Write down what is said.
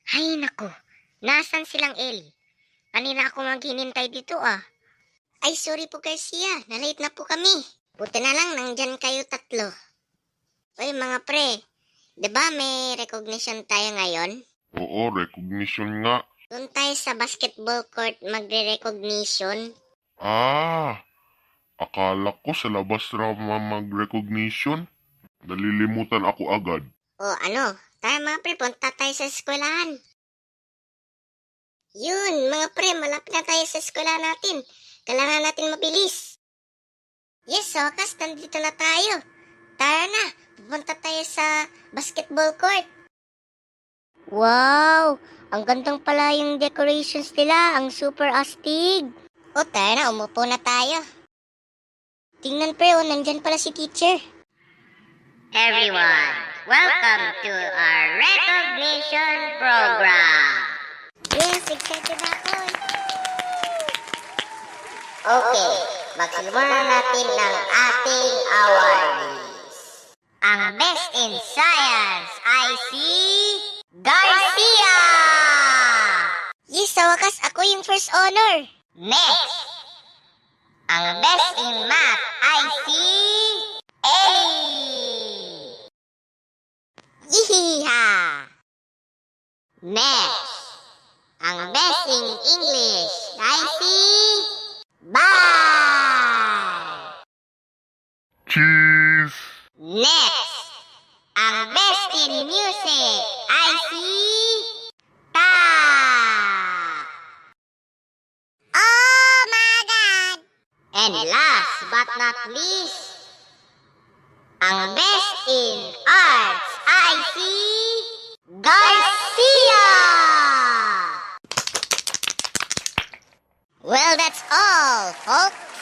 Hay nako, nasan silang Ellie? Kanina ako maghinintay dito ah. Ay sorry po Garcia, na-late na po kami. Buti na lang nandyan kayo tatlo. Uy mga pre, 'di ba may recognition tayo ngayon? Oo, recognition nga. Doon tayo sa basketball court magre-recognition. Ah, akala ko sa labas na mag-recognition. Nalilimutan ako agad. O ano, tayo mga pre, punta tayo sa eskwelahan. Yun, mga pre, malapit na tayo sa eskwela natin. Kailangan natin mabilis. Yes, so wakas, nandito na tayo. Tara na, pupunta tayo sa basketball court. Wow, ang gandang pala yung decorations nila, ang super astig. O tara na, umupo na tayo. Tingnan pre, nandyan pala si teacher. Everyone, welcome to our recognition program. Yes, excited ako. Okay, magsimula natin ng ating awardees. Ang best in science ay si Garcia! Yes, sa wakas ako yung first honor. Next, ang best in math ay si Ellie! Yihiha! Next, ang best in English ay si Bye! Cheese! Next, ang best in music ay si Ta! Oh my God! And last but not least, ang best in arts ay si Garcia! Well, that's all, folks.